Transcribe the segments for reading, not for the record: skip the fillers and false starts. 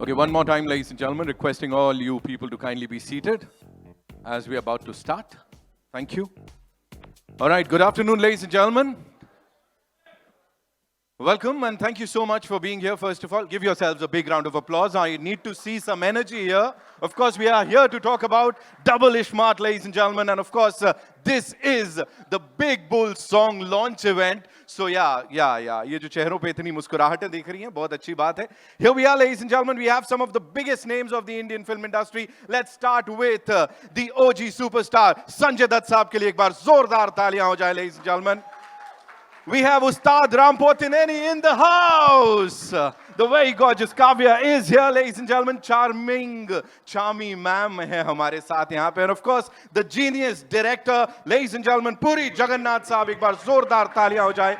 Okay, one more time, ladies and gentlemen, requesting all you people to kindly be seated as we're about to start. Thank you. All right, good afternoon, ladies and gentlemen. Welcome and thank you so much for being here. First of all, give yourselves a big round of applause. I need to see some energy here. Of course, we are here to talk about Double Ishmaart, ladies and gentlemen. And of course, this is the Big Bull song launch event. So yeah. ये जो चेहरों पे इतनी मुस्कुराहटें देख रही हैं, बहुत अच्छी बात है. Here we are, ladies and gentlemen. We have some of the biggest names of the Indian film industry. Let's start with the OG superstar, Sanjay Dutt साहब के लिए एक बार जोरदार तालियां हो जाए, ladies and gentlemen. We have Ustad Ram Potineni in the house. The very gorgeous Kavya is here, ladies and gentlemen. Charmy ma'am hai hamare saath yahan pe. And of course, the genius director, ladies and gentlemen, Puri Jagannath saab, ek baar zordar taaliyan ho jaye.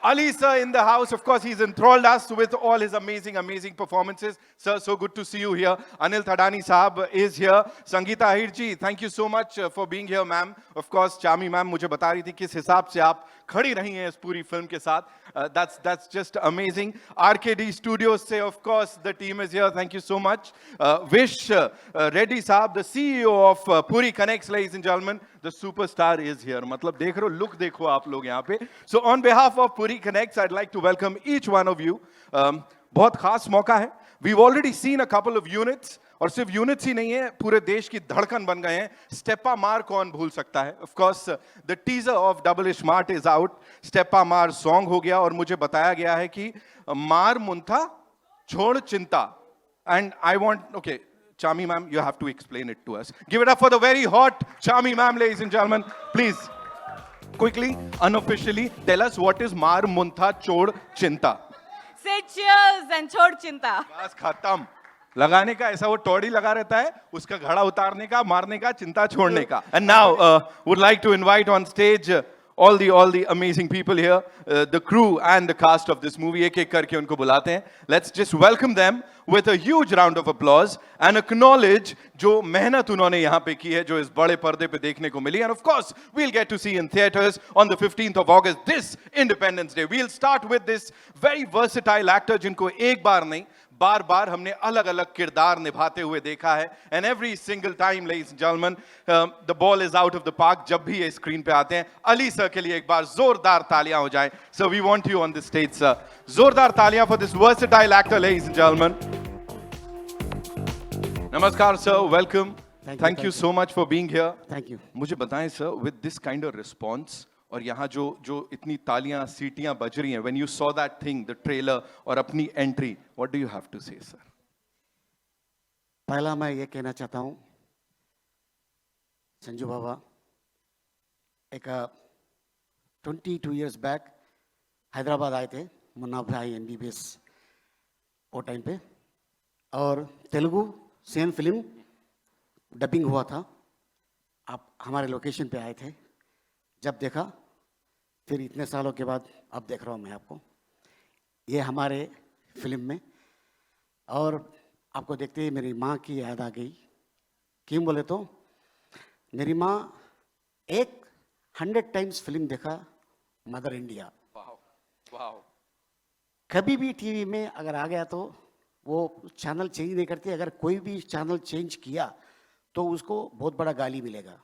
Ali sir in the house, of course, he's enthralled us with all his amazing performances. Sir, so good to see you here. Anil Thadani Saab is here. Sangeeta Ahir ji, thank you so much for being here, ma'am. Of course, Chami ma'am मुझे बता रही थी किस हिसाब से आप खड़ी रही हैं इस पूरी फिल्म के साथ. That's just amazing. RKD Studios से, of course, the team is here. Thank you so much. Vish Reddy Saab, the CEO of Puri Connects, ladies and gentlemen. The superstar is here. मतलब देख रहे हो, look देखो आप लोग यहाँ पे. So on behalf of Puri Connects, I'd like to welcome each one of you. बहुत खास मौका है. We've already seen a couple of units. और सिर्फ यूनिट्स ही नहीं है, पूरे देश की धड़कन बन गए हैं. स्टेपा मार कौन भूल सकता है. Of course the teaser of double ismart is out. Steppa Maar song हो गया और मुझे बताया गया है कि मार मुंथा छोड़ चिंता. And I want, okay, Chami ma'am, you have to explain it to us. Give it up for the very hot Chami ma'am, ladies and gentlemen. Please, quickly, unofficially, tell us what is maar muntha chod chinta. Say cheers and chod chinta. बस खत्म. लगाने का ऐसा वो टोड़ी लगा रहता है, उसका घड़ा उतारने का, मारने का, चिंता छोड़ने का. And now would like to invite on stage all the amazing people here, the crew and the cast of this movie. एक एक करके उनको बुलाते हैं. Let's just welcome them with a huge round of applause and acknowledge जो मेहनत उन्होंने यहाँ पे की है, जो इस बड़े पर्दे पे देखने को मिली. And of course, we'll get to see in theaters on the 15th of August, this Independence Day. We'll start with this very versatile actor जिनको एक बार नहीं, बार बार हमने अलग अलग किरदार निभाते हुए देखा है. And every single time, ladies and gentlemen, the ball is out of the park. जब भी ये स्क्रीन पे आते हैं, अली सर के लिए एक बार जोरदार तालियां हो जाएं. So we want you on the stage, sir. जोरदार तालियां for this versatile actor, ladies and gentlemen. Namaskar, sir. Welcome. Thank you so much for being here. Thank you. मुझे बताएं, sir, with this kind of response और यहाँ जो इतनी तालियां सीटियां बज रही हैं, when you saw that thing, the trailer और अपनी entry, what do you have to say, sir? पहला मैं ये कहना चाहता हूँ, संजू बाबा एक 22 years back हैदराबाद आए थे, मुन्ना भाई MBBS वो टाइम पे, और तेलुगु सेम फिल्म डबिंग हुआ था. आप हमारे लोकेशन पे आए थे. जब देखा, फिर इतने सालों के बाद अब देख रहा हूँ मैं आपको ये हमारे फिल्म में. और आपको देखते ही मेरी माँ की याद आ गई. क्यों बोले तो मेरी माँ 100 times फिल्म देखा, मदर इंडिया. वाह. कभी भी टीवी में अगर आ गया तो वो चैनल चेंज नहीं करती. अगर कोई भी चैनल चेंज किया तो उसको बहुत बड़ा गाली मिलेगा,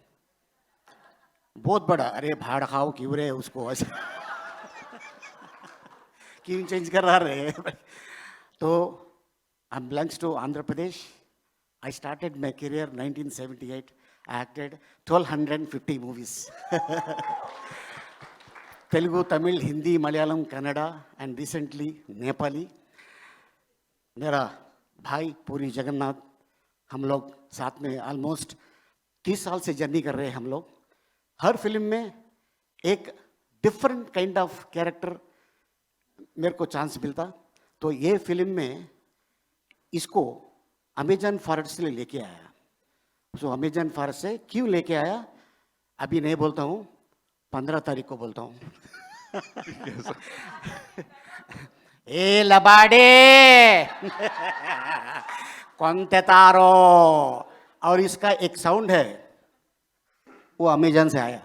बहुत बड़ा. अरे भाड़ खाओ क्यों रे उसको ऐसे क्यों चेंज कर रहा रे. तो I belongs to Andhra Pradesh. I started my career 1978. I acted 1250 movies. Telugu, Tamil, Hindi, Malayalam, Kannada and recently Nepali. मेरा भाई पूरी जगन्नाथ, हम लोग साथ में ऑलमोस्ट 30 साल से जर्नी कर रहे हैं. हम लोग हर फिल्म में एक डिफरेंट काइंड ऑफ कैरेक्टर मेरे को चांस मिलता. तो ये फिल्म में इसको अमेजन फॉरेस्ट से लेके आया. सो अमेजन फॉरेस्ट से क्यों लेके आया अभी नहीं बोलता हूँ, 15 तारीख को बोलता हूँ. ए लबाडे कौनते तारो. और इसका एक साउंड है, वो अमेजन से आया.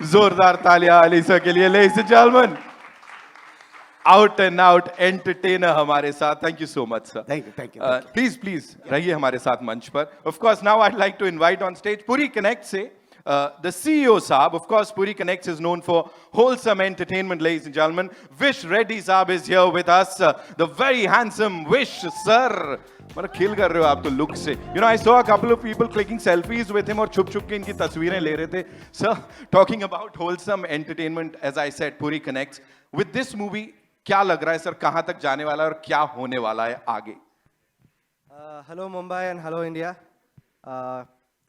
जोरदार तालियां अली सर के लिए, ladies and gentlemen. Out and out entertainer हमारे साथ. Thank you so much sir. Thank you, thank you, please please रहिए हमारे साथ मंच पर. Of course now I like to invite on stage Puri connect से the CEO Saab. Of course, Puri Connects is known for wholesome entertainment, ladies and gentlemen. Vish Reddy Saab is here with us. The very handsome Vish, sir. मतलब खेल कर रहे हो आप तो look से. You know, I saw a couple of people clicking selfies with him और छुप छुप के इनकी तस्वीरें ले रहे थे. Sir, talking about wholesome entertainment, as I said, Puri Connects. With this movie, क्या लग रहा है सर, कहाँ तक जाने वाला है और क्या होने वाला है आगे? Hello Mumbai and hello India.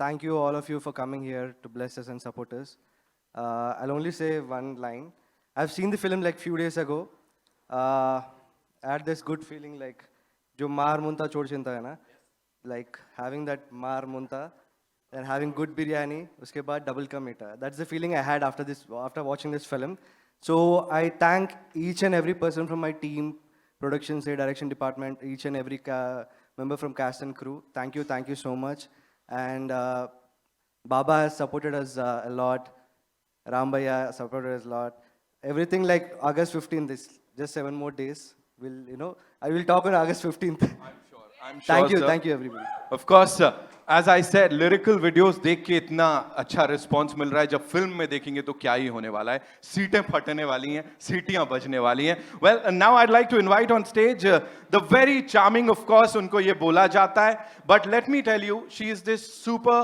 Thank you all of you for coming here to bless us and support us. I'll only say one line. I've seen the film like few days ago. I had this good feeling like जो मार मुंता छोड़ चिंता है ना, like having that मार मुंता and having good biryani, उसके बाद double का मीठा. That's the feeling I had after watching this film. So I thank each and every person from my team, production, say direction department, each and every member from cast and crew. Thank you so much. And Baba has supported us a lot. Ram Bhaiya supported us a lot. Everything like August 15th is just 7 more days. I will talk on August 15th. I'm sure, sir. Thank you everybody. Of course, sir. As I said, lyrical videos देख के इतना अच्छा response मिल रहा है, जब film में देखेंगे तो क्या ही होने वाला है. सीटें फटने वाली हैं, सीटियां बजने वाली हैं. Well, now I'd like to invite on stage the very charming, of course, उनको ये बोला जाता है. But let me tell you, she is this super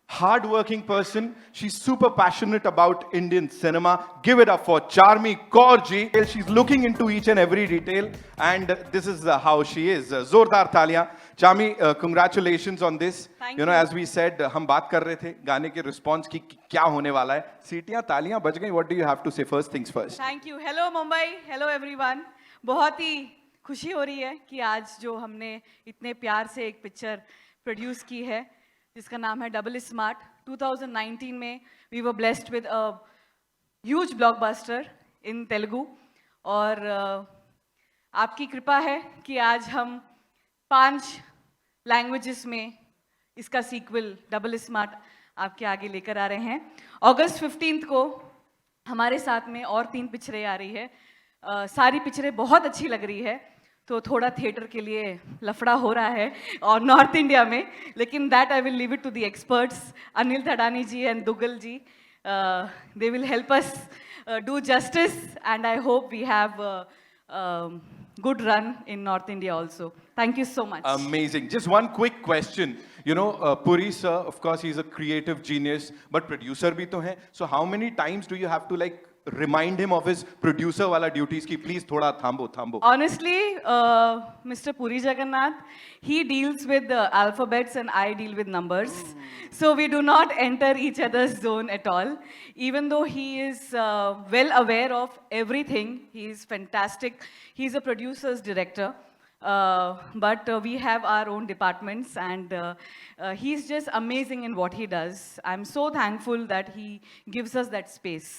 hard-working person. She's super passionate about Indian cinema. Give it up for Charmi Kaur ji. She's looking into each and every detail, and this is how she is. Zordar taaliyan. Charmi, congratulations on this. Thank You know, you. as we said, हम बात कर रहे थे गाने के response की क्या होने वाला है. सीटियां तालियां बज गई. What do you have to say? First things first. Thank you. Hello Mumbai, hello everyone. बहुत ही खुशी हो रही है कि आज जो हमने इतने प्यार से एक पिक्चर प्रोड्यूस की है जिसका नाम है डबल स्मार्ट. 2019 में we were blessed with a huge blockbuster in Telugu और आपकी कृपा है कि आज हम 5 लैंग्वेजेस में इसका सीक्वल डबल स्मार्ट आपके आगे लेकर आ रहे हैं. अगस्त 15 को हमारे साथ में और 3 पिक्चरें आ रही है. सारी पिक्चरें बहुत अच्छी लग रही है, तो थोड़ा थिएटर के लिए लफड़ा हो रहा है और नॉर्थ इंडिया में, लेकिन that I will leave it to the experts Anil Thadani ji and Duggal ji. They will help us do justice and I hope we have good run in North India also. Thank you so much. Amazing. Just one quick question. You know, Puri sir, of course, he's a creative genius, but producer bhi to hai. So how many times do you have to like remind him of his producer wala duties ki please thoda thambo? Honestly, Mr. Puri Jagannath, he deals with the alphabets and I deal with numbers. So we do not enter each other's zone at all. Even though he is well aware of everything, he is fantastic. He's a producer's director. But we have our own departments and he's just amazing in what he does. I'm so thankful that he gives us that space.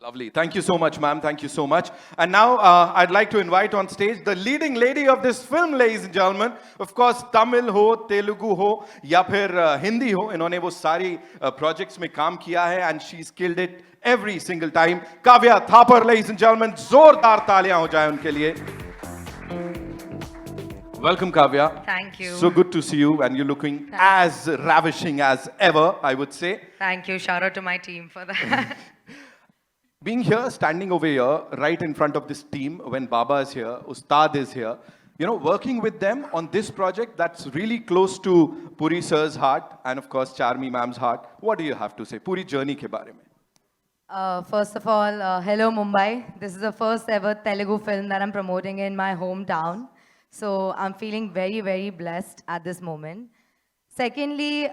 Lovely. Thank you so much, ma'am. Thank you so much. And now I'd like to invite on stage the leading lady of this film, ladies and gentlemen. Of course, Tamil ho, Telugu ho, या फिर Hindi हो, इन्होंने वो सारी projects में काम किया है and she's killed it every single time. Kavya Thapar, ladies and gentlemen, जोरदार तालियां हो जाए उनके लिए. Welcome, Kavya. Thank you. So good to see you, and you're looking as ravishing as ever, I would say. Thank you. Shout out to my team for that. Being here, standing over here, right in front of this team, when Baba is here, Ustad is here, you know, working with them on this project that's really close to Puri sir's heart and of course Charmi ma'am's heart. What do you have to say? Puri journey ke bare mein. First of all, hello Mumbai. This is the first ever Telugu film that I'm promoting in my hometown. So I'm feeling very, very blessed at this moment. Secondly,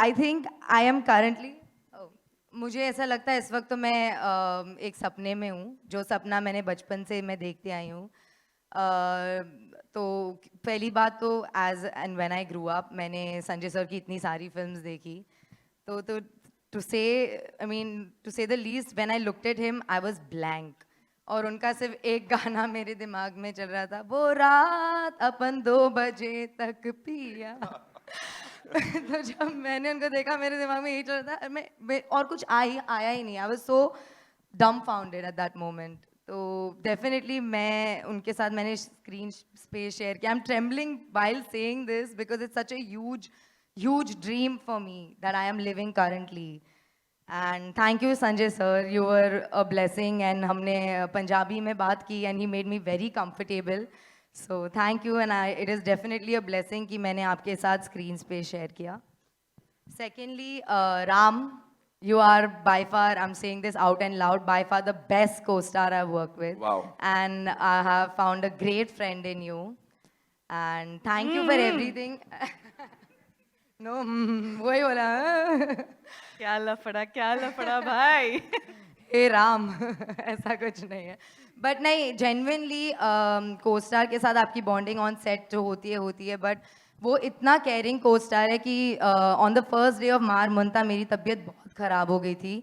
I think I am currently... मुझे ऐसा लगता है इस वक्त तो मैं एक सपने में हूँ, जो सपना मैंने बचपन से मैं देखते आई हूँ. तो पहली बात तो age and when I grew up मैंने संजय सर की इतनी सारी फिल्म्स देखी, तो टू से the least when I looked at him I was blank. और उनका सिर्फ एक गाना मेरे दिमाग में चल रहा था, वो रात अपन 2 बजे तक पिया. तो जब मैंने उनको देखा मेरे दिमाग में यही चल रहा था, मैं और कुछ आया ही नहीं. I was so dumbfounded at that moment. तो डेफिनेटली मैं उनके साथ मैंने स्क्रीन स्पेस शेयर किया. I am trembling while saying this because it's such a huge dream for me that I am living currently. And thank you Sanjay sir, you were a blessing. And हमने पंजाबी में बात की and he made me very comfortable. So thank you, and it is definitely a blessing कि मैंने आपके साथ screen space share किया. Secondly, Ram, you are by far, I'm saying this out and loud, by far the best co-star I've worked with. Wow. And I have found a great friend in you. And thank you for everything. No, वही बोला. क्या लफड़ा भाई. हे राम. ऐसा कुछ नहीं है. But नहीं, जेन्युइनली को स्टार के साथ आपकी बॉन्डिंग ऑन सेट जो होती है बट वो इतना केयरिंग को स्टार है कि on the first day of मार मुंता मेरी तबीयत बहुत ख़राब हो गई थी.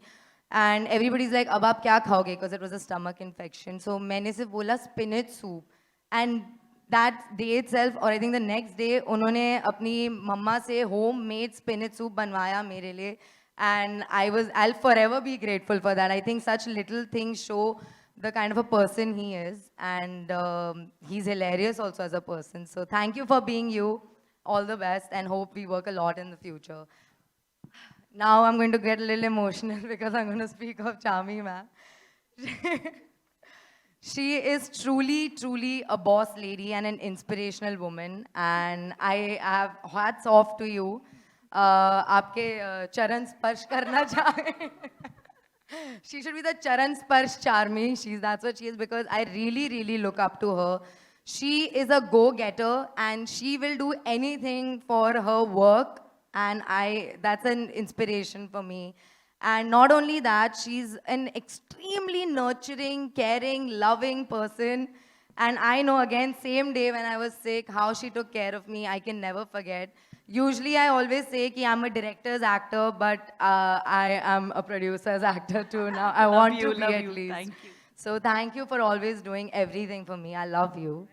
एंड एवरीबडी इज़ लाइक अब आप क्या खाओगे, because it was a stomach infection. So मैंने सिर्फ बोला spinach soup. And that day itself, और I think the next day उन्होंने अपनी मम्मा से होम मेड स्पिनच सूप बनवाया मेरे लिए. And I'll forever be grateful for that. I think such little things show the kind of a person he is, and he's hilarious also as a person. So thank you for being you. All the best, and hope we work a lot in the future. Now I'm going to get a little emotional because I'm going to speak of Charmi ma'am. She is truly a boss lady and an inspirational woman, and I have hats off to you. आपके चरण स्पर्श करना चाहे. She should be the Charan Sparsh Charmi. That's what she is, because I really look up to her. She is a go-getter and she will do anything for her work, and that's an inspiration for me. And not only that, she's an extremely nurturing, caring, loving person. And I know, again, same day when I was sick, how she took care of me, I can never forget. Usually I always say that I'm a director's actor, but I am a producer's actor too now. I want to be at least. Thank you. So thank you for always doing everything for me. I love you.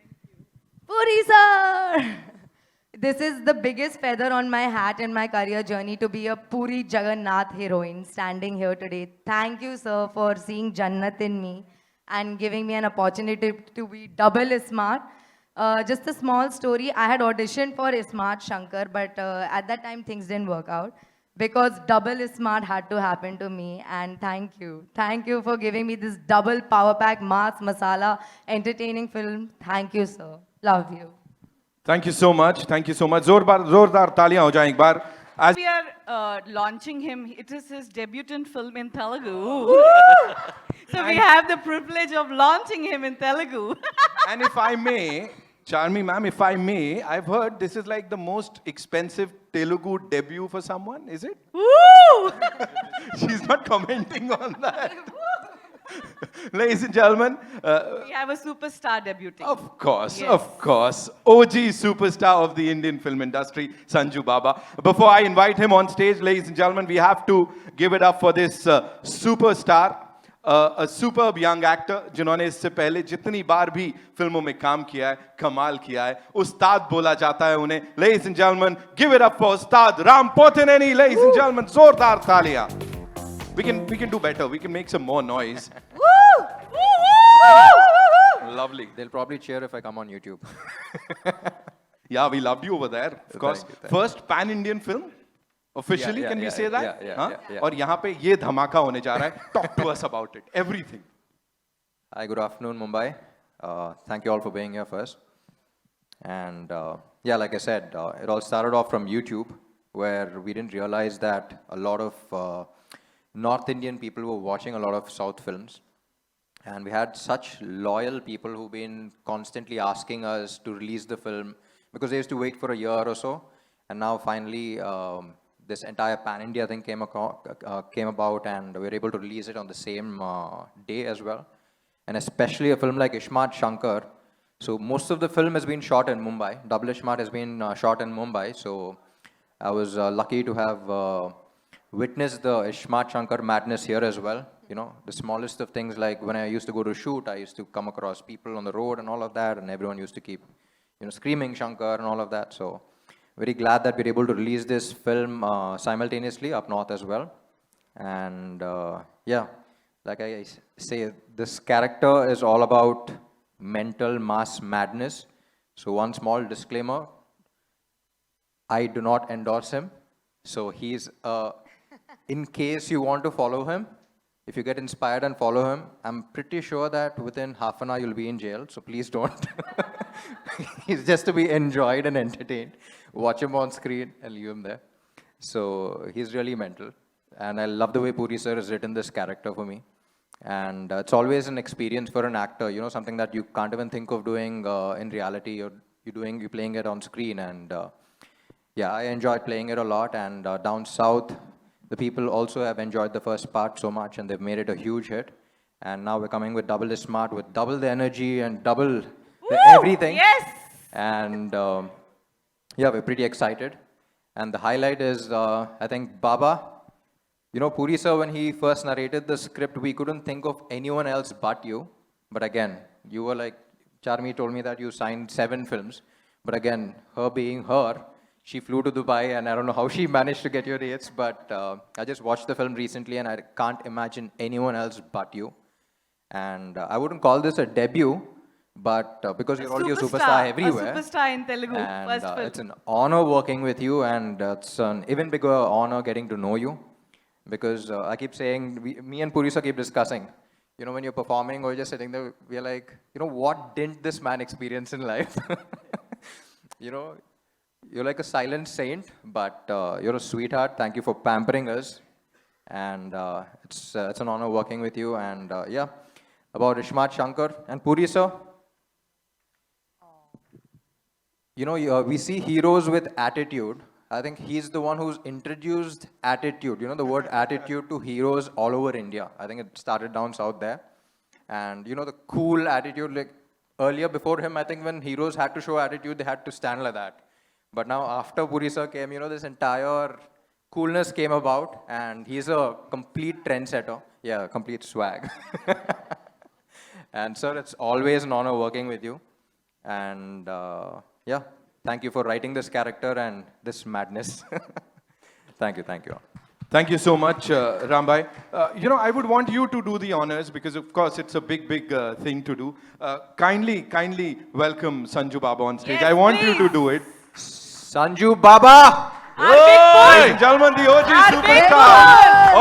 Puri sir! This is the biggest feather on my hat in my career journey, to be a Puri Jagannath heroine standing here today. Thank you, sir, for seeing Jannat in me and giving me an opportunity to be double smart. Just a small story. I had auditioned for Smart Shankar, but at that time things didn't work out because double Smart had to happen to me. And thank you. Thank you for giving me this double power pack, mass, masala, entertaining film. Thank you, sir. Love you. Thank you so much. Thank you so much. जोरदार तालियां हो जाएं एक बार. As We are launching him. It is his debutant film in Telugu. So we have the privilege of launching him in Telugu. and if I may, Charmi ma'am, if I may, I've heard this is like the most expensive Telugu debut for someone. Is it? Woo! She's not commenting on that. Ladies and gentlemen, We have a superstar debuting. of course, Yes. of course, OG superstar of the Indian film industry, Sanju Baba. Before I invite him on stage, ladies and gentlemen, we have to give it up for this superstar, a superb young actor, जिन्होंने इससे पहले जितनी बार भी फिल्मों में काम किया है, कमाल किया है, उस्ताद बोला जाता है उन्हें. Ladies and gentlemen, give it up for Ustad Ram Pothineni. Ladies and gentlemen, जोरदार तालियां. We can do better. We can make some more noise. Lovely. They'll probably cheer if I come on YouTube. Yeah, we loved you over there. Of course. Thank you, thank you. First pan-Indian film. Officially, Yeah, can we yeah, say yeah, that? yeah, Huh? yeah, yeah. और यहाँ पे ये धमाका होने जा रहा है. Talk to us about it. Everything. Hi, good afternoon, Mumbai. Thank you all for being here first. And yeah, like I said, it all started off from YouTube, where we didn't realize that a lot of North Indian people were watching a lot of South films. And we had such loyal people who've been constantly asking us to release the film, because they used to wait for a year or so. And now finally, this entire pan-India thing came about, and we were able to release it on the same day as well. And especially a film like Ishmat Shankar. So most of the film has been shot in Mumbai. Double Ishmat has been shot in Mumbai. So I was lucky to have witnessed the Ishmat Shankar madness here as well. You know, the smallest of things, like when I used to go to shoot, I used to come across people on the road and all of that, and everyone used to keep, you know, screaming Shankar and all of that. So very glad that we're able to release this film simultaneously up north as well. And yeah, like say, this character is all about mental mass madness. So one small disclaimer, I do not endorse him. So he's, in case you want to follow him, if you get inspired and follow him, I'm pretty sure that within half an hour you'll be in jail. So please don't. He's just to be enjoyed and entertained. Watch him on screen and leave him there. So he's really mental. And I love the way Puri sir has written this character for me. And it's always an experience for an actor, you know, something that you can't even think of doing in reality. You're playing it on screen. And yeah, I enjoyed playing it a lot. And down south, the people also have enjoyed the first part so much, and they've made it a huge hit. And now we're coming with Double is Smart, with double the energy and double the everything. Yes. And yeah, we're pretty excited. And the highlight is, I think, Baba. You know, Puri sir, when he first narrated the script, we couldn't think of anyone else but you. But again, you were like, Charmi told me that you signed 7 films. But again, her being her, she flew to Dubai, and I don't know how she managed to get your dates, but I just watched the film recently, and I can't imagine anyone else but you. And I wouldn't call this a debut, but because you're already a superstar everywhere. A superstar in Telugu. And First film. it's an honor working with you, and it's an even bigger honor getting to know you. Because I keep saying, me and Puri sir keep discussing, you know, when you're performing or just sitting there, we're like, you know, what didn't this man experience in life? You know, you're like a silent saint, but you're a sweetheart. Thank you for pampering us. And it's an honor working with you. And yeah, about Ishmat Shankar and Puri sir. You know, we see heroes with attitude. I think he's the one who's introduced attitude, you know, the word attitude to heroes all over India. I think it started down south there. And, you know, the cool attitude, like earlier before him, I think when heroes had to show attitude, they had to stand like that. But now after Puri sir came, you know, this entire coolness came about, and he's a complete trendsetter. Yeah, complete swag. And sir, it's always an honor working with you. And yeah, thank you for writing this character and this madness. Thank you, thank you. Thank you so much, Rambai. You know, I would want you to do the honors because, of course, it's a big, big thing to do. Kindly welcome Sanju Baba on stage. Yes, I want please. you to do it. Sanju Baba! Our big bull. Ladies and gentlemen, the OG Our big superstar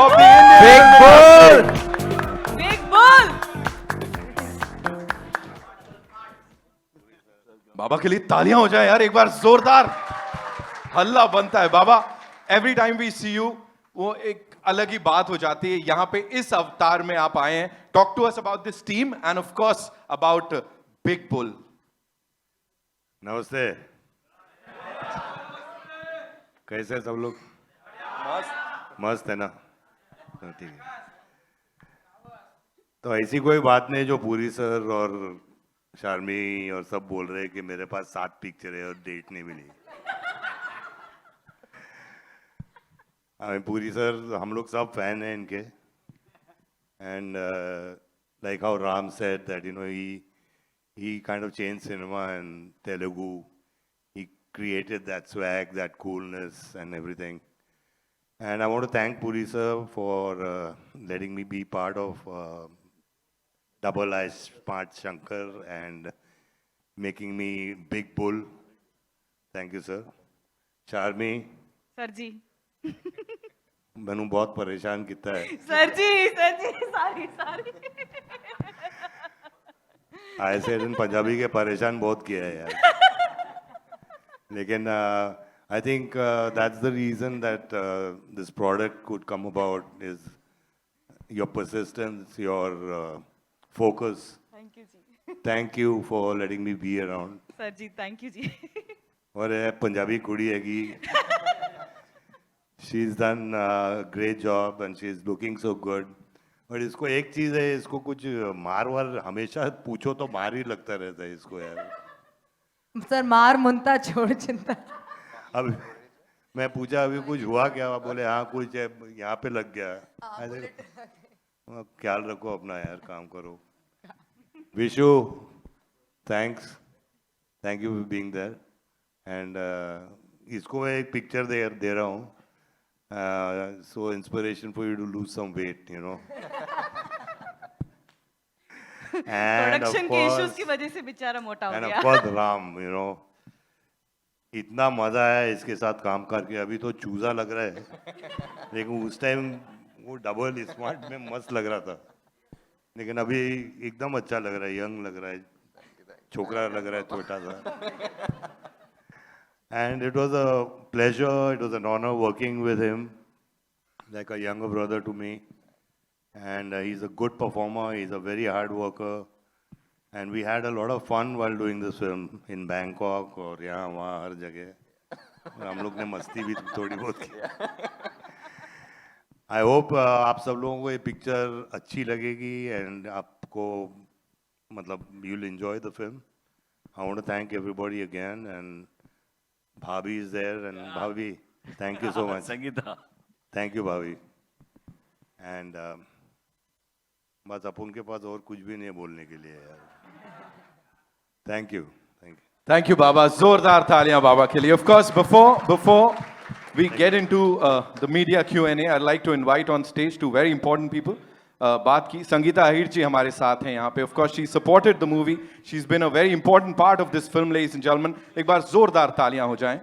of the Indian Big cinema Bull! Big bull. बाबा के लिए तालियां हो जाए यार एक बार जोरदार हल्ला बनता है बाबा every time we see you वो एक अलग ही बात हो जाती है यहाँ पे इस अवतार में आप आए हैं talk to us about this team and of course about big bull नमस्ते कैसे हैं सब लोग मस्त है ना ठीक है तो ऐसी कोई बात नहीं जो पूरी सर और शार्मी और सब बोल रहे हैं कि मेरे पास 7 पिक्चर है और डेट नहीं मिली हमें पूरी सर हम लोग सब फैन हैं इनके and like how Ram said that you know he kind of changed cinema and Telugu. He created that swag, that coolness and everything. And I want to thank Puri sir for letting me be part of Double I Smart Shankar and making me Big Bull. Thank you, sir. Charmi, sir ji मैंने बहुत परेशान किया है sir ji sorry I said in Punjabi के परेशान बहुत किया है यार लेकिन I think that's the reason that this product could come about is your persistence, your focus. Thank you ji Thank you for letting me be around. Sir ji thank you ji और ये पंजाबी कुड़ी है कि she's done a great job and she's looking so good. और इसको एक चीज है इसको कुछ मार वार हमेशा पूछो तो मार ही लगता रहता है इसको यार सर मार मुंता छोड़ चिंता अब मैं पूछा अभी कुछ हुआ क्या बोले हाँ कुछ है यहाँ पे लग गया ऐसे ख्याल रखो अपना यार काम करो Vishu thank you for being there and इसको मैं एक पिक्चर दे रहा हूँ so inspiration for you to lose some weight you know And of production के इश्यूज course, की वजह से बेचारा मोटा हो and गया of course Ram, you know, इतना मजा है इसके साथ काम करके, अभी तो चूजा लग रहा है, लेकिन उस टाइम वो डबल स्मार्ट में मस्त लग रहा था, लेकिन अभी एकदम अच्छा लग रहा है, यंग लग रहा है, छोकरा लग रहा है छोटा सा. And it was a pleasure, it was an honor working with him, like a younger brother to me. And he's a good performer, he's a very hard worker. And we had a lot of fun while doing this film in Bangkok और यहाँ वहाँ हर जगह. और हम लोग ने मस्ती भी थोड़ी बहुत की. I hope आप सब लोगों को ये पिक्चर अच्छी लगेगी and आपको मतलब you'll enjoy the film. I want to thank everybody again and Bhabhi is there and Bhabhi, thank you so much. Sangeeta. Thank you Bhabhi. And बस अपन के पास और कुछ भी नहीं है बोलने के लिए यार. Thank you. Thank you. Thank you, Baba. Zordar taaliyan Baba ke liye. Of course, before we get into the media Q&A, I'd like to invite on stage two very important people. बात की संगीता अहीर जी हमारे साथ हैं यहाँ पे. Of course, she supported the movie. She's been a very important part of this film, ladies and gentlemen. एक बार जोरदार तालियां हो जाएं.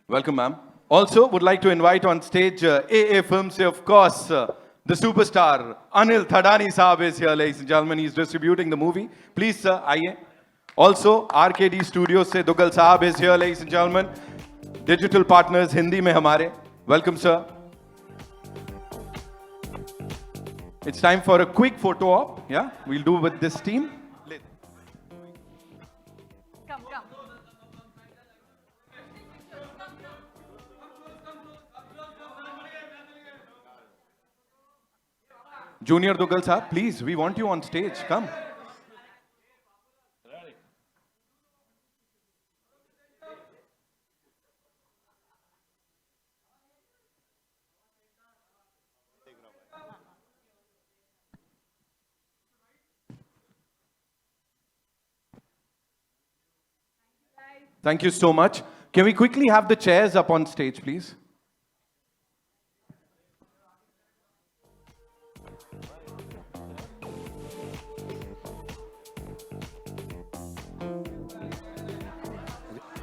Welcome, ma'am. Also, would like to invite on stage AA Films से, of course, the superstar Anil Thadani Saab is here, ladies and gentlemen. He's distributing the movie. Please, sir, आइए. Also, RKD Studios से Dugal Saab is here, ladies and gentlemen. Digital partners Hindi में हमारे. Welcome, sir. It's time for a quick photo op. Yeah, we'll do with this team. Come, come. Junior Dugal Saab, please, we want you on stage. Come. Thank you so much. Can we quickly have the chairs up on stage, please?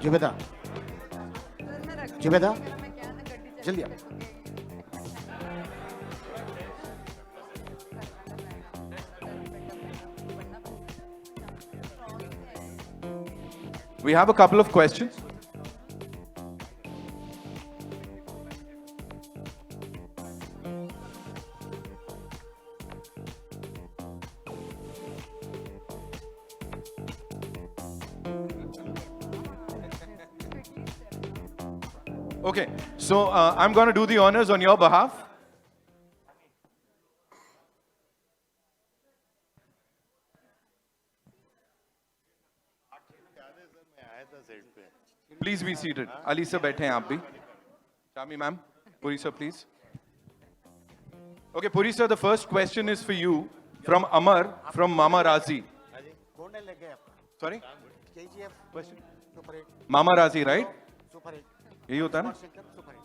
Zubeda Zubeda जल्दी आओ. We have a couple of questions. Okay, so I'm going to do the honors on your behalf. Please be seated. Ali sir, बैठे हैं आप भी. Shami ma'am, Puri sir, please. Okay, Puri sir, the first question is for you from Amar from Mama Razi. Sorry? KGF Question? Super hit Mama Razi, right? Super hit यही होता है ना? Super hit.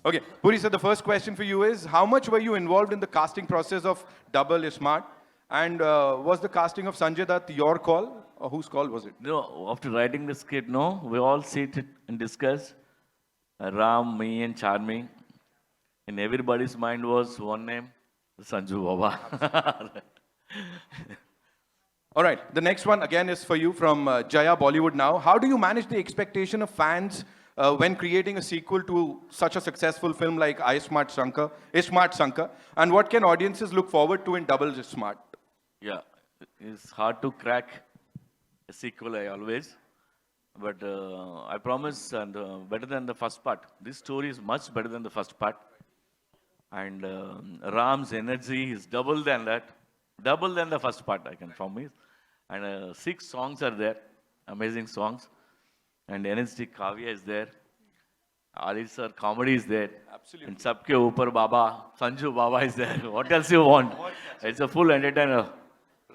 Okay, Puri sir, the first question for you is, how much were you involved in the casting process of Double is Smart? And was the casting of Sanjay Dutt your call? Or whose call was it? No, after writing the script, no, we all sit and discuss. Ram, me, and Charming. In everybody's mind was one name, Sanju Baba. All right, the next one again is for you from Jaya Bollywood Now. How do you manage the expectation of fans when creating a sequel to such a successful film like Ismart Shankar? And what can audiences look forward to in Double is Smart? Yeah, it's hard to crack a sequel, I always. But I promise, and better than the first part. This story is much better than the first part. And Ram's energy is double than that. Double than the first part, I can promise. And 6 songs are there, amazing songs. And energetic Kavya is there. Ali sir, comedy is there. Absolutely. And Sabke Upar Baba, Sanju Baba is there. What else you want? It's a full entertainer.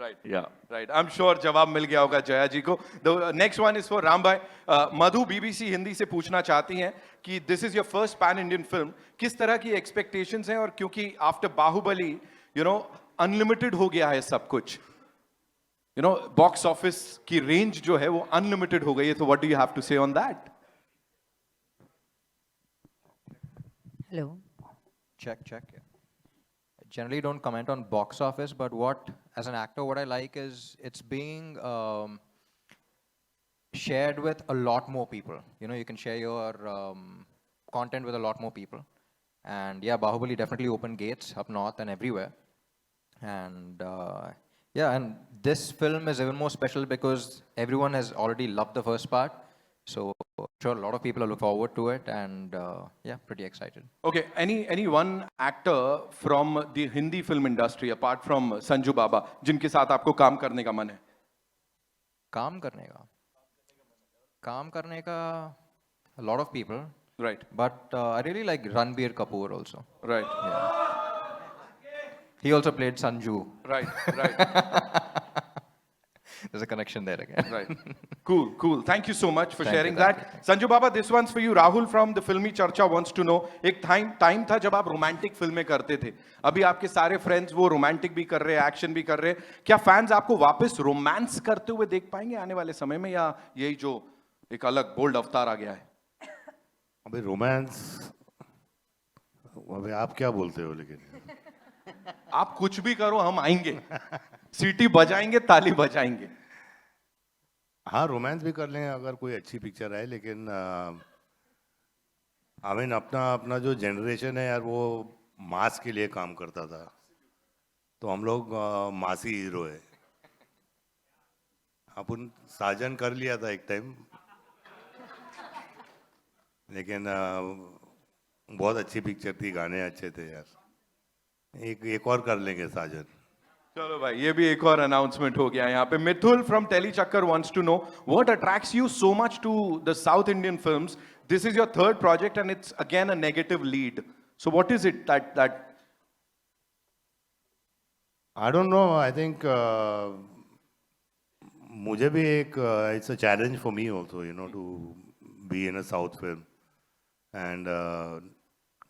Right. Yeah. Right. I'm sure जवाब मिल गया होगा जया जी को. The next one is for Ram bhai. Madhu BBC Hindi से पूछना चाहती हैं कि this is your first pan Indian film. किस तरह की expectations हैं और क्योंकि after Baahubali, you know, unlimited हो गया है सब कुछ. You know, box office की range जो है वो unlimited हो गई है. तो what do you have to say on that? Hello. Check. Yeah. I generally don't comment on box office, but as an actor, what I like is it's being shared with a lot more people. You know, you can share your content with a lot more people. And yeah, Bahubali definitely opened gates up north and everywhere. And yeah, and this film is even more special because everyone has already loved the first part. So I'm sure a lot of people are looking forward to it, and yeah, pretty excited. Okay, any one actor from the Hindi film industry apart from Sanju Baba जिनके साथ आपको काम करने का मन है? काम करने का a lot of people, Right. but I really like Ranbir Kapoor also. Right. He also played Sanju. Right. There's a connection there again. Right. Cool. Thank you so much for Thank sharing you, thank that. Sanju Baba, this one's for you. Rahul from the Filmy Charcha wants to know, एक time था जब आप romantic फिल्में करते थे. अभी आपके सारे friends वो romantic भी कर रहे हैं, action भी कर रहे हैं. क्या fans आपको वापस romance करते हुए देख पाएंगे आने वाले समय में, या यही जो एक अलग bold अवतार आ गया है? अबे रोमांस, अबे आप क्या बोलते हो लेकिन? आप कुछ भी करो, हम आएंगे. सीटी बजाएंगे, ताली बजाएंगे. हाँ, रोमांस भी कर लेंगे अगर कोई अच्छी पिक्चर आए, लेकिन आई मीन अपना जो जनरेशन है यार, वो मास के लिए काम करता था, तो हम लोग मासी हीरो है. अपन साजन कर लिया था एक टाइम, लेकिन बहुत अच्छी पिक्चर थी, गाने अच्छे थे यार. एक और कर लेंगे साजन. चलो भाई, ये भी एक और अनाउंसमेंट हो गया यहाँ पे. मिथुल फ्रॉम टेली चक्कर wants to know what attracts you so much to the South Indian films. This is your third project and it's again a negative lead. So what is it that I don't know. I think मुझे भी एक it's a challenge for me also, you know, to be in a South film, and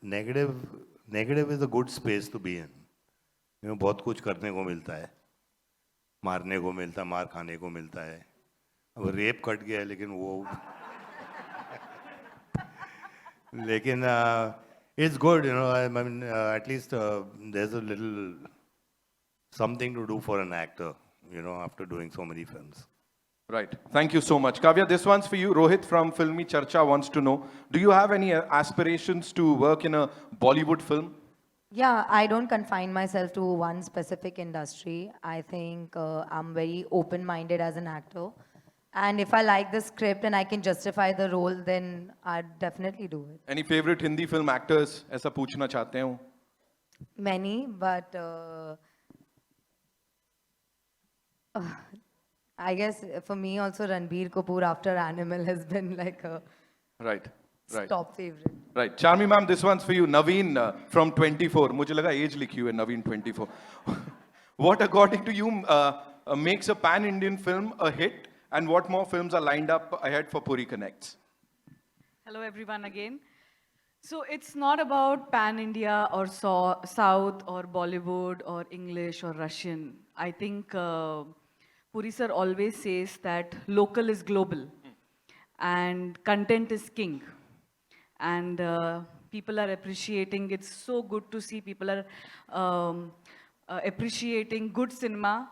negative is a good space to be in. You know, बहुत कुछ करने को मिलता है, मारने को मिलता है, मार खाने को मिलता है. अब रेप कट गया है, लेकिन वो लेकिन it's good, you know. I mean, at least there's a little something to do for an actor, you know, after doing so many films. Right. Thank you so much. Kavya, this one's for you. Rohit from Filmy Charcha wants to know, do you have any aspirations to work in a Bollywood film? Yeah, I don't confine myself to one specific industry. I think I'm very open-minded as an actor. And if I like the script and I can justify the role, then I'd definitely do it. Any favorite Hindi film actors? ऐसा पूछना चाहते हो? Many, but I guess for me also Ranbir Kapoor after Animal has been like a Right. top favorite. Right. Charmi ma'am, this one's for you. Naveen from 24. मुझे लगा age लिखी हुई है, Naveen 24. What according to you makes a pan-Indian film a hit, and what more films are lined up ahead for Puri Connects? Hello everyone again. So it's not about pan-India or South or Bollywood or English or Russian. I think Puri sir always says that local is global and content is king. And people are appreciating. It's so good to see people are appreciating good cinema,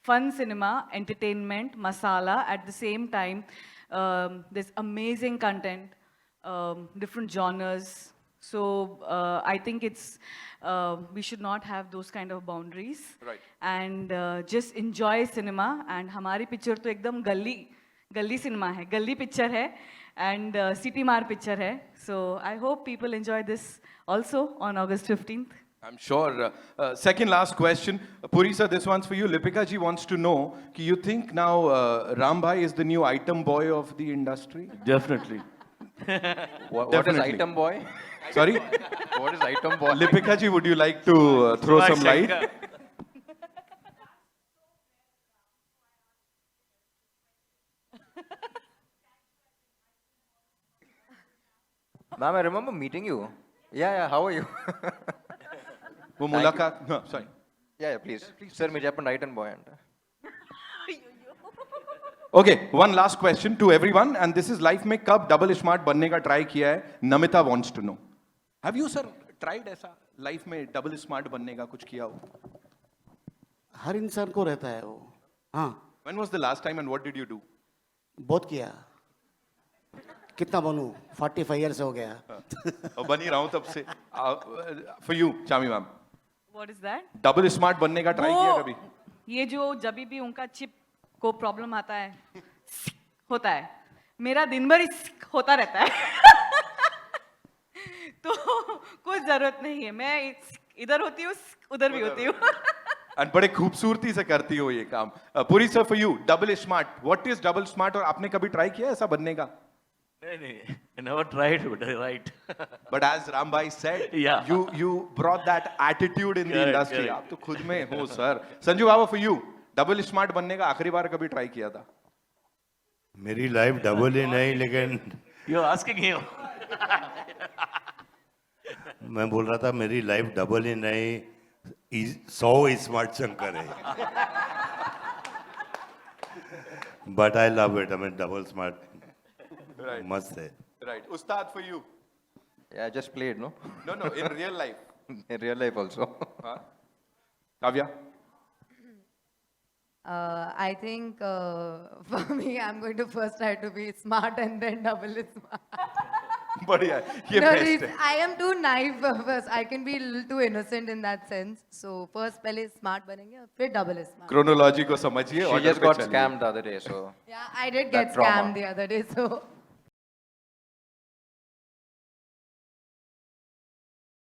fun cinema, entertainment, masala. At the same time, there's amazing content, different genres. So I think it's we should not have those kind of boundaries. Right. And just enjoy cinema. And हमारी picture तो एकदम गली cinema है, गली picture है. And city mar picture hai. So I hope people enjoy this also on August 15th. I'm sure. Second last question. Puri sir, this one's for you. Lipika ji wants to know, do you think now Ram bhai is the new item boy of the industry? Definitely. What is Definitely. item boy? Sorry? What is item boy? Lipika ji, would you like to throw some light? Ma'am, I remember meeting you. Yeah, how are you? वो मुलाकात sorry. Yeah, please. Sir, मुझे अपन right and boy and. Okay, one last question to everyone, and this is life में कब double smart बनने का try किया है? Namita wants to know. Have you sir tried ऐसा life में double smart बनने का कुछ किया हो? हर इंसान को रहता है वो. हाँ, When was the last time and what did you do? बहुत किया. कितना बनूं? 45 years हो गया. और बन ही रहा हूँ तब से. For you, Chami ma'am. What is that? Double smart बनने का try किया कभी? ये जो जब भी उनका चिप को प्रॉब्लम आता है होता है, मेरा दिन भर होता रहता है. तो कोई जरूरत नहीं है, मैं इधर होती हूँ उधर भी होती हूँ. And बड़े खूबसूरती से करती हो ये काम. Puri sir, for you, double smart. What is double smart? और आपने कभी try किया ऐसा बनने का? नहीं, I never tried, but I right. But as Rambhai said, Yeah. you brought that attitude in the Correct, industry. correct. आप तो खुद में हो sir. Sanju Baba, for you, double smart बनने का आखिरी बार कभी try किया था? मेरी लाइफ डबल ही नहीं, लेकिन You're asking him. मैं बोल रहा था मेरी लाइफ डबल ही नहीं, 100 स्मार्ट शंकर है. But I love it. I mean double smart Right. मस्त है. Right. Ustad, for you. Yeah, I just played, no? No, in real life. In real life also. Huh? Kavya? I think for me, I'm going to first try to be smart and then double smart. बढ़िया है. ये No, best है. I am too naive first. I can be a little too innocent in that sense. So first पहले smart बनेंगे और फिर double smart. Chronology को समझिए. She order just पे got चलिए. scammed the other day, so. Yeah, I did That get trauma. scammed the other day. So